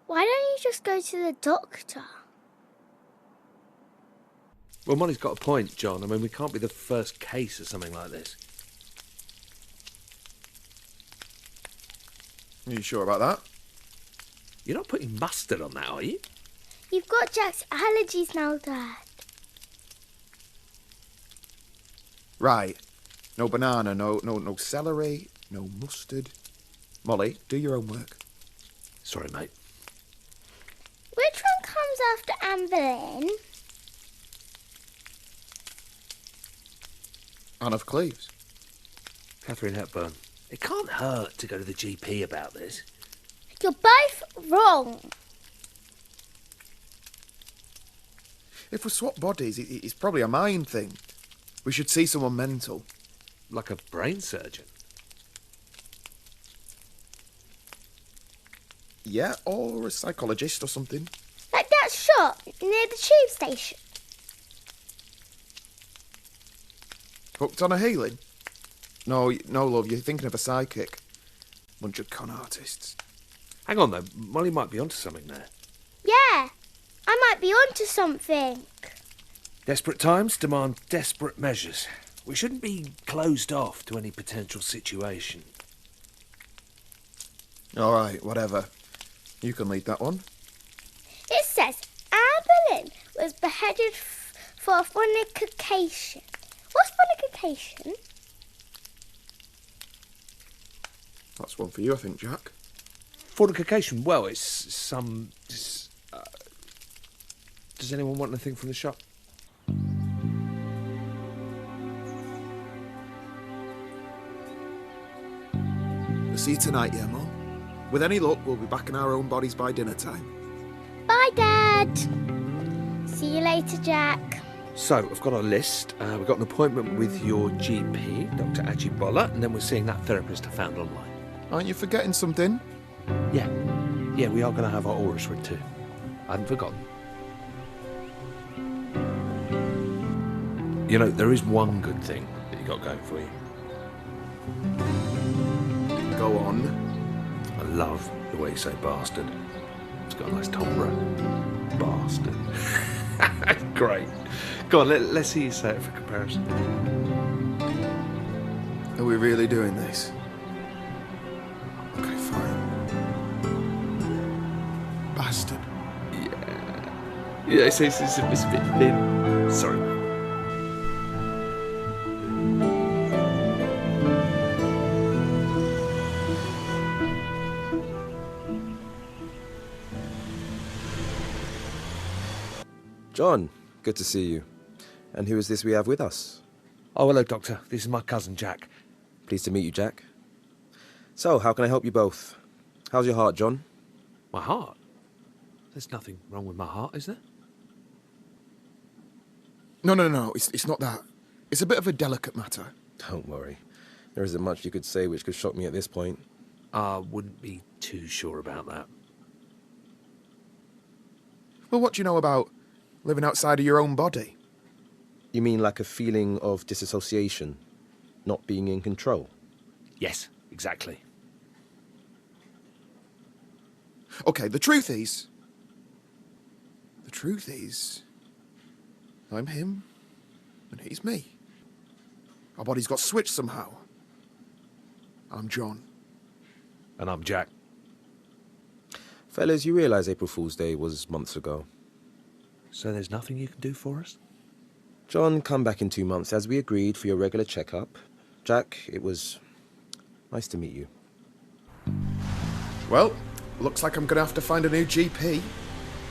Why don't you just go to the doctor? Well, Molly's got a point, John. I mean, we can't be the first case of something like this. Are you sure about that? You're not putting mustard on that, are you? You've got Jack's allergies now, Dad. Right. No banana, no celery, no mustard. Molly, do your homework. Sorry, mate. Which one comes after Anne Boleyn? Anne of Cleves. Catherine Hepburn. It can't hurt to go to the GP about this. You're both wrong. If we swap bodies, it's probably a mind thing. We should see someone mental. Like a brain surgeon. Yeah, or a psychologist or something. Like that shop near the tube station. Hooked on a healing? No, love, you're thinking of a psychic. Bunch of con artists. Hang on, though. Molly might be onto something there. Yeah, I might be onto something. Desperate times demand desperate measures. We shouldn't be closed off to any potential situation. All right, whatever. You can lead that one. It says Anne Boleyn was beheaded for fornication. What's fornication? That's one for you, I think, Jack. Fortification, well, it's some... does anyone want anything from the shop? We'll see you tonight, yeah, Mum? With any luck, we'll be back in our own bodies by dinner time. Bye, Dad. See you later, Jack. So, I've got a list. We've got an appointment with your GP, Dr. Ajibola, and then we're seeing that therapist I found online. Aren't you forgetting something? Yeah, we are going to have our auras read too. I hadn't forgotten. You know, there is one good thing that you got going for you. Go on. I love the way you say bastard. It's got a nice timbre. Bastard. Great. Go on, let's see you say it for comparison. Are we really doing this? Okay, fine. Bastard. Yeah, it's a bit thin. Sorry, mate. John, good to see you. And who is this we have with us? Oh, hello, Doctor. This is my cousin, Jack. Pleased to meet you, Jack. So, how can I help you both? How's your heart, John? My heart? There's nothing wrong with my heart, is there? No. It's not that. It's a bit of a delicate matter. Don't worry. There isn't much you could say which could shock me at this point. I wouldn't be too sure about that. Well, what do you know about living outside of your own body? You mean like a feeling of disassociation? Not being in control? Yes, exactly. Okay, the truth is, I'm him, and he's me. Our bodies got switched somehow. I'm John. And I'm Jack. Fellas, you realise April Fool's Day was months ago. So there's nothing you can do for us? John, come back in 2 months as we agreed for your regular checkup. Jack, it was nice to meet you. Well, looks like I'm going to have to find a new GP.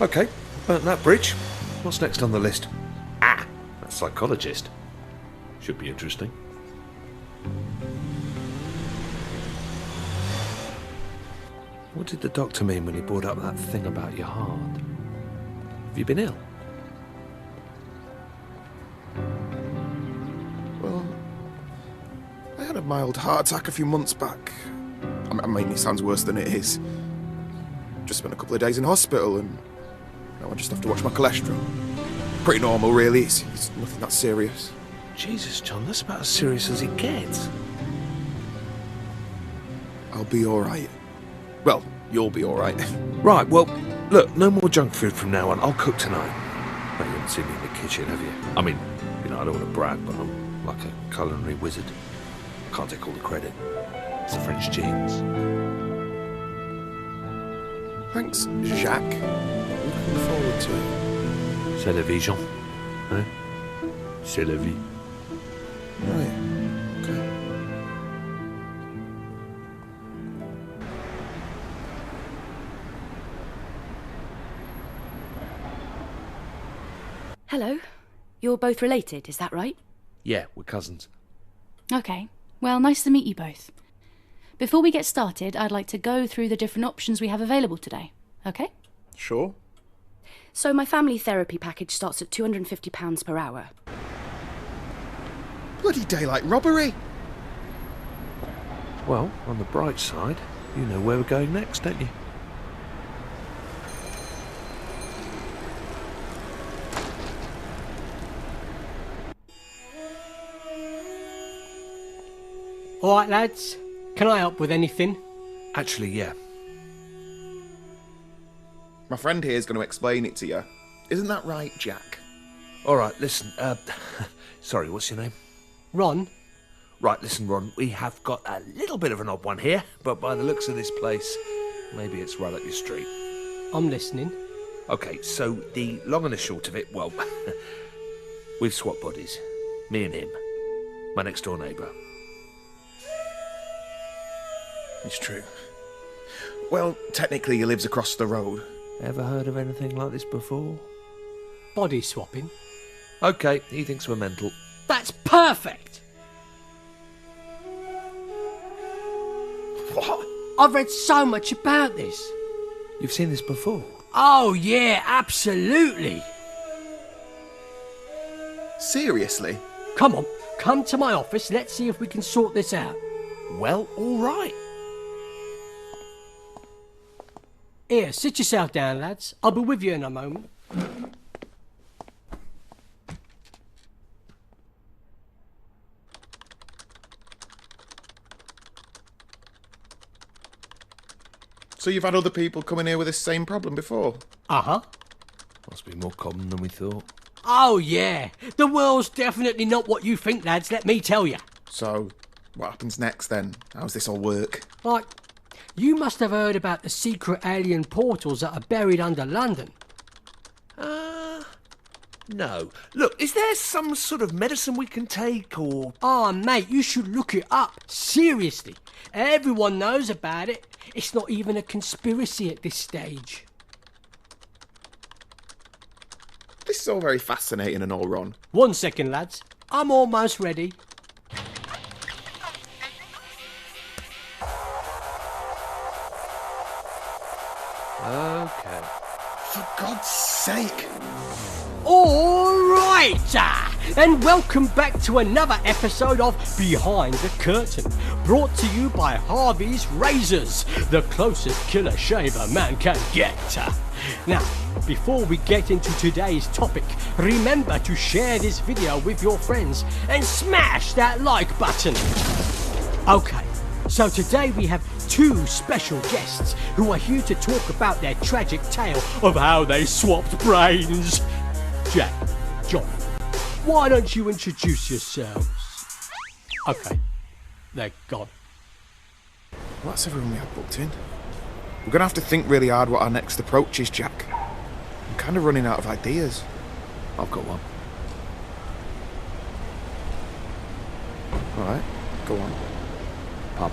Okay, burnt that bridge. What's next on the list? Ah, that psychologist. Should be interesting. What did the doctor mean when he brought up that thing about your heart? Have you been ill? Well, I had a mild heart attack a few months back. I mean, it sounds worse than it is. Just spent a couple of days in hospital and now I just have to watch my cholesterol. Pretty normal, really. It's nothing that serious. Jesus, John, that's about as serious as it gets. I'll be all right. Well, You'll be all right. Right, well, look, no more junk food from now on. I'll cook tonight. No, you haven't seen me in the kitchen, have you? I mean, I don't want to brag, but I'm like a culinary wizard. Can't take all the credit. It's the French genes. Thanks, Jacques. Looking forward to it. C'est la vie, Jean. Hein? C'est la vie. Right. Okay. Hello. You're both related, is that right? Yeah, we're cousins. Okay. Well, nice to meet you both. Before we get started, I'd like to go through the different options we have available today. Okay? Sure. So my family therapy package starts at £250 per hour. Bloody daylight robbery! Well, on the bright side, you know where we're going next, don't you? All right, lads. Can I help with anything? Actually, yeah. My friend here is going to explain it to you. Isn't that right, Jack? All right, listen, sorry, what's your name? Ron? Right, listen, Ron, we have got a little bit of an odd one here, but by the looks of this place, maybe it's right up your street. I'm listening. Okay, so the long and the short of it, well, we've swapped bodies. Me and him. My next door neighbour. It's true. Well, technically he lives across the road. Ever heard of anything like this before? Body swapping. Okay, he thinks we're mental. That's perfect! What? I've read so much about this. You've seen this before? Oh, yeah, absolutely. Seriously? Come on, come to my office. Let's see if we can sort this out. Well, all right. Here, sit yourself down, lads. I'll be with you in a moment. So you've had other people come in here with this same problem before? Uh-huh. Must be more common than we thought. Oh, yeah. The world's definitely not what you think, lads, let me tell you. So, what happens next then? How's this all work? Like, you must have heard about the secret alien portals that are buried under London. No. Look, is there some sort of medicine we can take, or... Oh, mate, you should look it up. Seriously. Everyone knows about it. It's not even a conspiracy at this stage. This is all very fascinating and all, Ron. 1 second, lads. I'm almost ready. Okay. For God's sake! All right, and welcome back to another episode of Behind the Curtain, brought to you by Harvey's Razors, the closest killer shave a man can get. Now, before we get into today's topic, remember to share this video with your friends and smash that like button. Okay, so today we have two special guests who are here to talk about their tragic tale of how they swapped brains. Jack, John, why don't you introduce yourselves? Okay, they're gone. Well, that's everyone we had booked in. We're going to have to think really hard what our next approach is, Jack. I'm kind of running out of ideas. I've got one. All right, go on. Pub.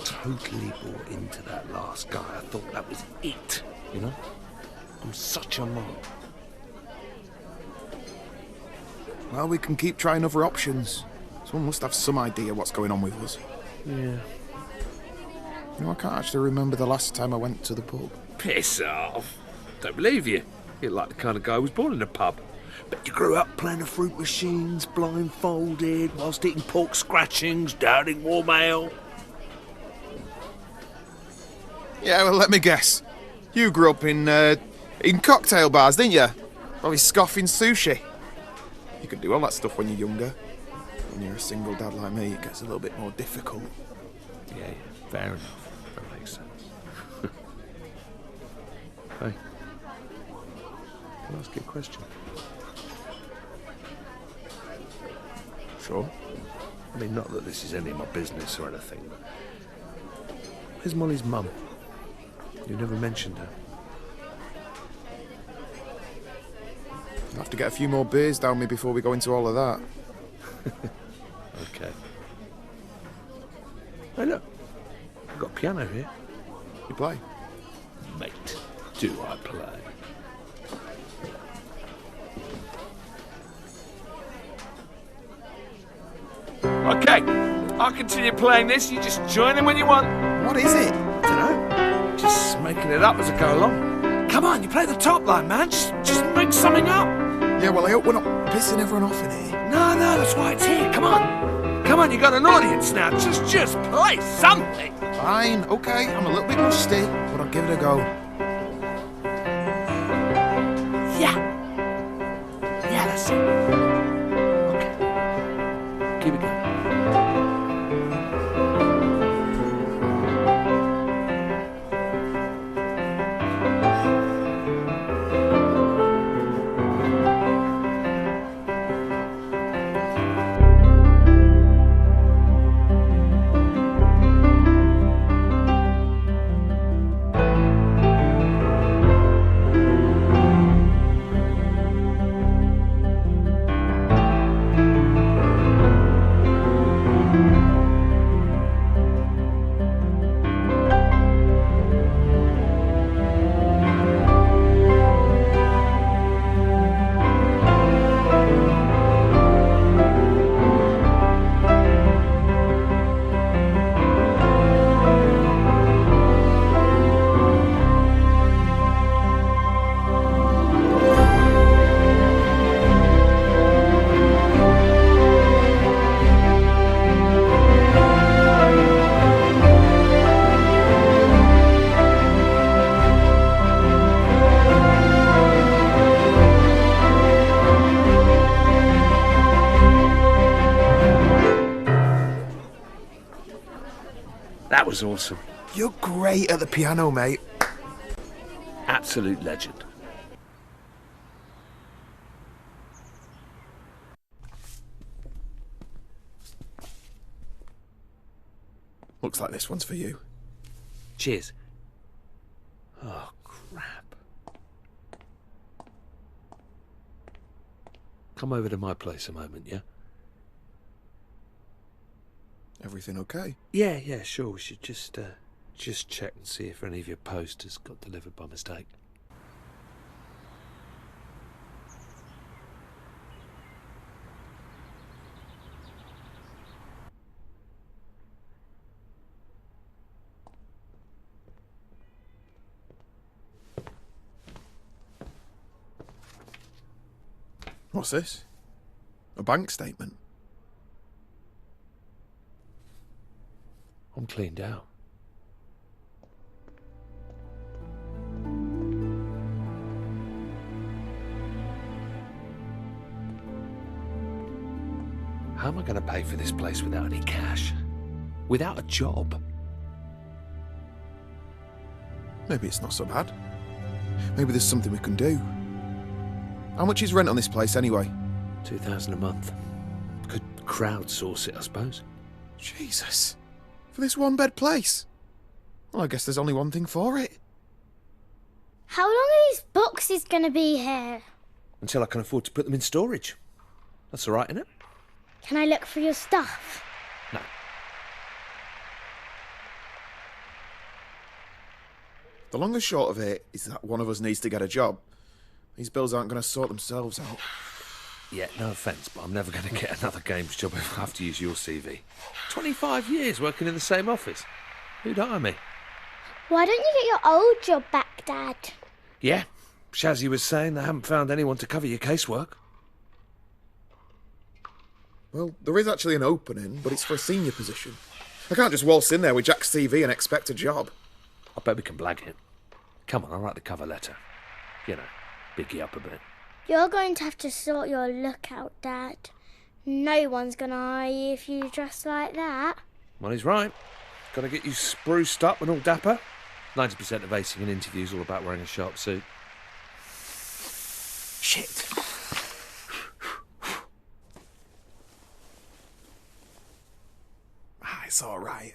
Totally bought into that last guy. I thought that was it, you know? I'm such a mom. Well, we can keep trying other options. Someone must have some idea what's going on with us. Yeah. You know, I can't actually remember the last time I went to the pub. Piss off. Don't believe you. You're like the kind of guy who was born in a pub. But you grew up playing the fruit machines, blindfolded, whilst eating pork scratchings, downing warm ale. Yeah, well, let me guess. You grew up in cocktail bars, didn't you? Probably scoffing sushi. You can do all that stuff when you're younger. When you're a single dad like me, it gets a little bit more difficult. Yeah, fair enough. That makes sense. Hey, can I ask you a question? Sure. I mean, not that this is any of my business or anything, but where's Molly's mum? You never mentioned her. I'll have to get a few more beers down me before we go into all of that. Okay. Hey, look. I've got a piano here. You play? Mate, do I play? Okay, I'll continue playing this. You just join in when you want. What is it? Dunno. Just making it up as I go along. Come on, you play the top line, man. Just make something up. Yeah, well, I hope we're not pissing everyone off in here. No, that's why it's here. Come on. Come on, you got an audience now. Just play something. Fine, okay, I'm a little bit rusty, but I'll give it a go. Yeah. Yeah, that's it. Okay. Keep it going. That was awesome. You're great at the piano, mate. Absolute legend. Looks like this one's for you. Cheers. Oh, crap. Come over to my place a moment, yeah? Everything okay? Yeah, sure. We should just check and see if any of your posters got delivered by mistake. What's this? A bank statement? I'm cleaned out. How am I going to pay for this place without any cash? Without a job? Maybe it's not so bad. Maybe there's something we can do. How much is rent on this place anyway? 2,000 a month. Could crowdsource it, I suppose. Jesus. For this one-bed place? Well, I guess there's only one thing for it. How long are these boxes going to be here? Until I can afford to put them in storage. That's all right, isn't it? Can I look for your stuff? No. The long and short of it is that one of us needs to get a job. These bills aren't going to sort themselves out. Yeah, no offence, but I'm never going to get another games job if I have to use your CV. 25 years working in the same office. Who'd hire me? Why don't you get your old job back, Dad? Yeah, Shazzy was saying they haven't found anyone to cover your casework. Well, there is actually an opening, but it's for a senior position. I can't just waltz in there with Jack's CV and expect a job. I bet we can blag it. Come on, I'll write the cover letter. You know, big you up a bit. You're going to have to sort your look out, Dad. No one's going to hire you if you dress like that. Well, he's right. Got to get you spruced up and all dapper. 90% of acing an interview is all about wearing a sharp suit. Shit. It's all right.